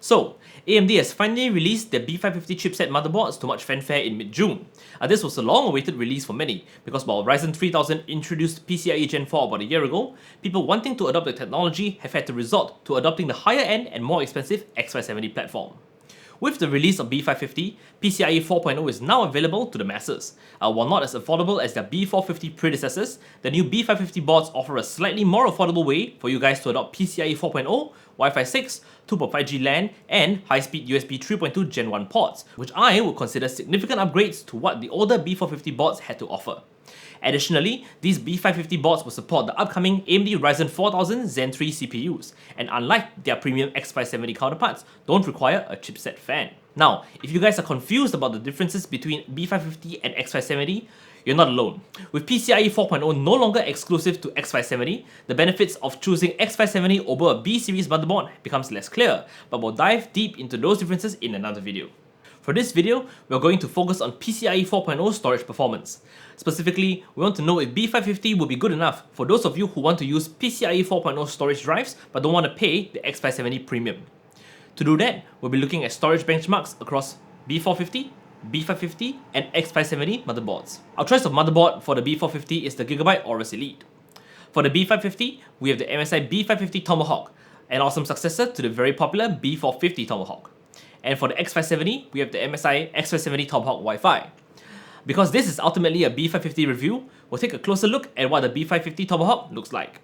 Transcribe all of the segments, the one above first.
So, AMD has finally released their B550 chipset motherboards to much fanfare in mid-June. This was a long-awaited release for many, because while Ryzen 3000 introduced PCIe Gen 4 about a year ago, people wanting to adopt the technology have had to resort to adopting the higher-end and more expensive X570 platform. With the release of B550, PCIe 4.0 is now available to the masses. While not as affordable as their B450 predecessors, the new B550 boards offer a slightly more affordable way for you guys to adopt PCIe 4.0, Wi-Fi 6, 2.5G LAN, and high-speed USB 3.2 Gen 1 ports, which I would consider significant upgrades to what the older B450 boards had to offer. Additionally, these B550 boards will support the upcoming AMD Ryzen 4000 Zen 3 CPUs, and unlike their premium X570 counterparts, don't require a chipset fan. Now, if you guys are confused about the differences between B550 and X570, you're not alone. With PCIe 4.0 no longer exclusive to X570, the benefits of choosing X570 over a B-series motherboard becomes less clear, but we'll dive deep into those differences in another video. For this video, we're going to focus on PCIe 4.0 storage performance. Specifically, we want to know if B550 will be good enough for those of you who want to use PCIe 4.0 storage drives but don't want to pay the X570 premium. To do that, we'll be looking at storage benchmarks across B450, B550, and X570 motherboards. Our choice of motherboard for the B450 is the Gigabyte Aorus Elite. For the B550, we have the MSI B550 Tomahawk, an awesome successor to the very popular B450 Tomahawk. And for the X570, we have the MSI X570 Tomahawk Wi-Fi. Because this is ultimately a B550 review, we'll take a closer look at what the B550 Tomahawk looks like.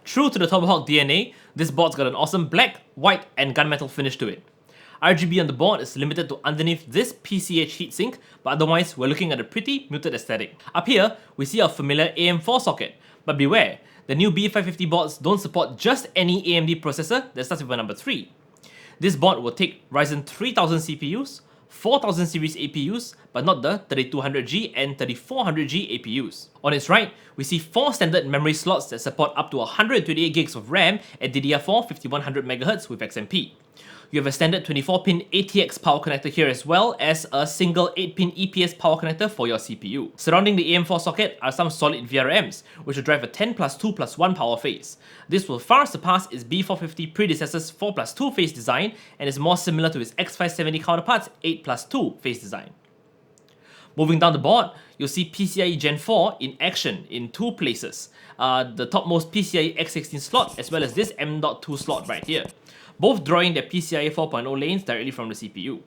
True to the Tomahawk DNA, this board's got an awesome black, white, and gunmetal finish to it. RGB on the board is limited to underneath this PCH heatsink, but otherwise we're looking at a pretty muted aesthetic. Up here, we see our familiar AM4 socket, but beware, the new B550 boards don't support just any AMD processor that starts with a number 3. This board will take Ryzen 3000 CPUs, 4000 series APUs, but not the 3200G and 3400G APUs. On its right, we see 4 standard memory slots that support up to 128 gigs of RAM at DDR4 5100MHz with XMP. You have a standard 24-pin ATX power connector here, as well as a single 8-pin EPS power connector for your CPU. Surrounding the AM4 socket are some solid VRMs, which will drive a 10+2+1 power phase. This will far surpass its B450 predecessor's 4+2 phase design and is more similar to its X570 counterpart's 8+2 phase design. Moving down the board, you'll see PCIe Gen 4 in action in 2 places. The topmost PCIe X16 slot, as well as this M.2 slot right here, both drawing their PCIe 4.0 lanes directly from the CPU.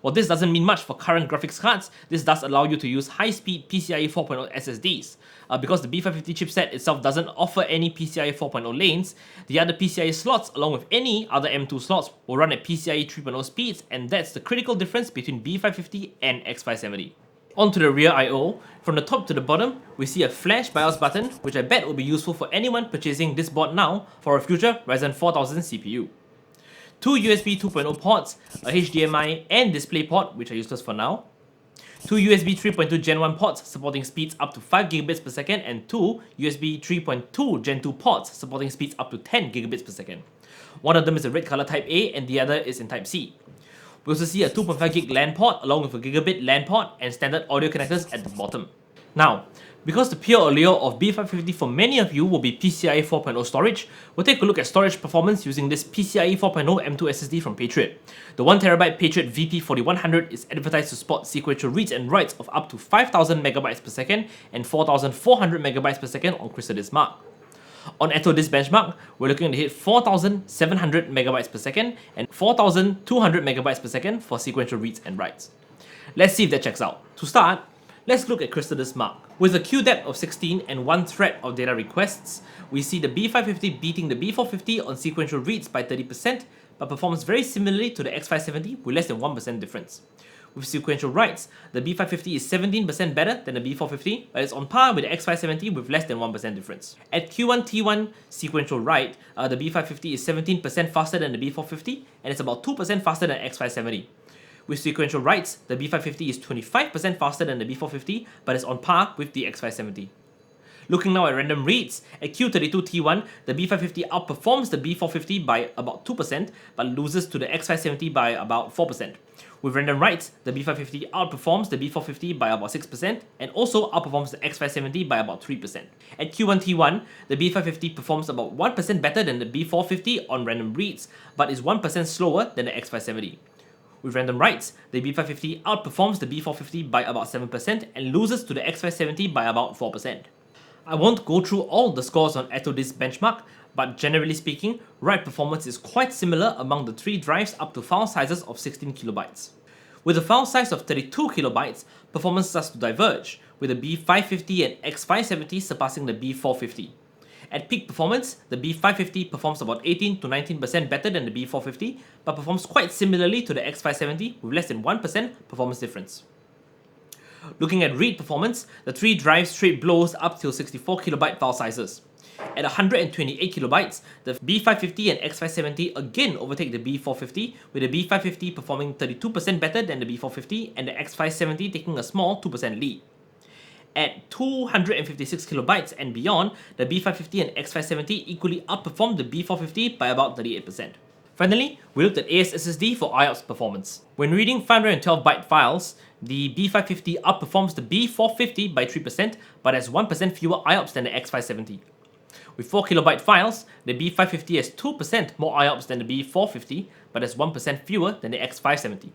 While this doesn't mean much for current graphics cards, this does allow you to use high-speed PCIe 4.0 SSDs. Because the B550 chipset itself doesn't offer any PCIe 4.0 lanes, the other PCIe slots, along with any other M.2 slots, will run at PCIe 3.0 speeds, and that's the critical difference between B550 and X570. Onto the rear I/O, from the top to the bottom, we see a flash BIOS button, which I bet will be useful for anyone purchasing this board now for a future Ryzen 4000 CPU. 2 USB 2.0 ports, a HDMI and DisplayPort, which are useless for now. Two USB 3.2 Gen 1 ports supporting speeds up to 5 gigabits per second, and two USB 3.2 Gen 2 ports supporting speeds up to 10 gigabits per second. One of them is a red color Type A and the other is in Type C. We also see a 2.5 gig LAN port along with a gigabit LAN port and standard audio connectors at the bottom. Now, because the pure allure of B550 for many of you will be PCIe 4.0 storage, we'll take a look at storage performance using this PCIe 4.0 M2 SSD from Patriot. The 1TB Patriot VP4100 is advertised to support sequential reads and writes of up to 5000 MB per second and 4400 MB per second on CrystalDisk Mark. On ActoDisk benchmark, we're looking to hit 4700 MB per second and 4200 MB per second for sequential reads and writes. Let's see if that checks out. To start, let's look at CrystalDisk Mark. With a queue depth of 16 and 1 thread of data requests, we see the B550 beating the B450 on sequential reads by 30%, but performs very similarly to the X570 with less than 1% difference. With sequential writes, the B550 is 17% better than the B450, but it's on par with the X570 with less than 1% difference. At Q1T1 sequential write, the B550 is 17% faster than the B450, and it's about 2% faster than X570. With sequential writes, the B550 is 25% faster than the B450, but is on par with the X570. Looking now at random reads, at Q32T1, the B550 outperforms the B450 by about 2%, but loses to the X570 by about 4%. With random writes, the B550 outperforms the B450 by about 6%, and also outperforms the X570 by about 3%. At Q1T1, the B550 performs about 1% better than the B450 on random reads, but is 1% slower than the X570. With random writes, the B550 outperforms the B450 by about 7% and loses to the X570 by about 4%. I won't go through all the scores on ActoDisk benchmark, but generally speaking, write performance is quite similar among the three drives up to file sizes of 16 kilobytes. With a file size of 32 kilobytes, performance starts to diverge, with the B550 and X570 surpassing the B450. At peak performance, the B550 performs about 18 to 19% better than the B450, but performs quite similarly to the X570 with less than 1% performance difference. Looking at read performance, the three drives straight blows up till 64 kilobyte file sizes. At 128 kilobytes, the B550 and X570 again overtake the B450, with the B550 performing 32% better than the B450 and the X570 taking a small 2% lead. At 256 kilobytes and beyond, the B550 and X570 equally outperformed the B450 by about 38%. Finally, we looked at ASSD for IOPS performance. When reading 512-byte files, the B550 outperforms the B450 by 3%, but has 1% fewer IOPS than the X570. With 4KB files, the B550 has 2% more IOPS than the B450, but has 1% fewer than the X570.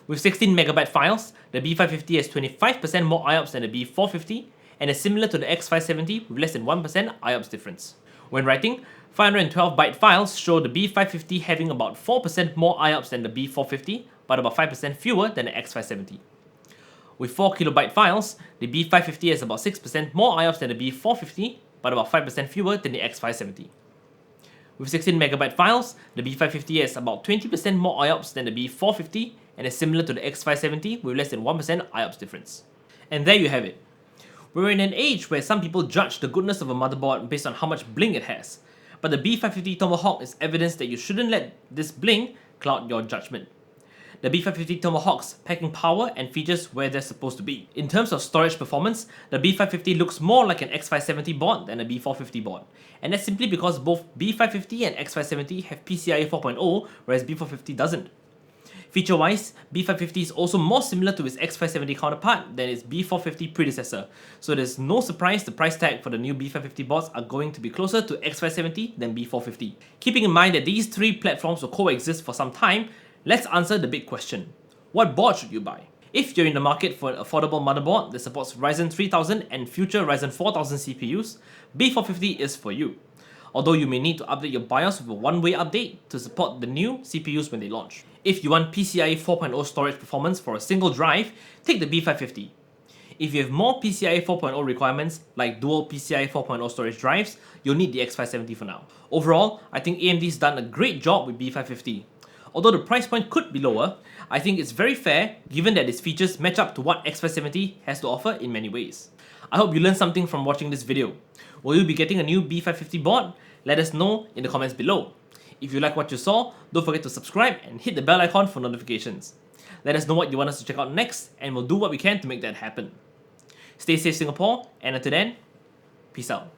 With 16MB files, the B550 has 25% more IOPS than the B450 and is similar to the X570 with less than 1% IOPS difference. When writing, 512-byte files show the B550 having about 4% more IOPS than the B450, but about 5% fewer than the X570. With 4KB files, the B550 has about 6% more IOPS than the B450, but about 5% fewer than the X570. With 16MB files, the B550 has about 20% more IOPS than the B450 and is similar to the X570 with less than 1% IOPS difference. And there you have it. We're in an age where some people judge the goodness of a motherboard based on how much bling it has, but the B550 Tomahawk is evidence that you shouldn't let this bling cloud your judgment. The B550 Tomahawk's packing power and features where they're supposed to be. In terms of storage performance, the B550 looks more like an X570 board than a B450 board, and that's simply because both B550 and X570 have PCIe 4.0, whereas B450 doesn't. Feature-wise, B550 is also more similar to its X570 counterpart than its B450 predecessor, so there's no surprise the price tag for the new B550 boards are going to be closer to X570 than B450. Keeping in mind that these three platforms will coexist for some time, let's answer the big question. What board should you buy? If you're in the market for an affordable motherboard that supports Ryzen 3000 and future Ryzen 4000 CPUs, B450 is for you. Although you may need to update your BIOS with a one-way update to support the new CPUs when they launch. If you want PCIe 4.0 storage performance for a single drive, take the B550. If you have more PCIe 4.0 requirements like dual PCIe 4.0 storage drives, you'll need the X570 for now. Overall, I think AMD's done a great job with B550. Although the price point could be lower, I think it's very fair given that its features match up to what X570 has to offer in many ways. I hope you learned something from watching this video. Will you be getting a new B550 board? Let us know in the comments below. If you like what you saw, don't forget to subscribe and hit the bell icon for notifications. Let us know what you want us to check out next, and we'll do what we can to make that happen. Stay safe, Singapore, and until then, peace out.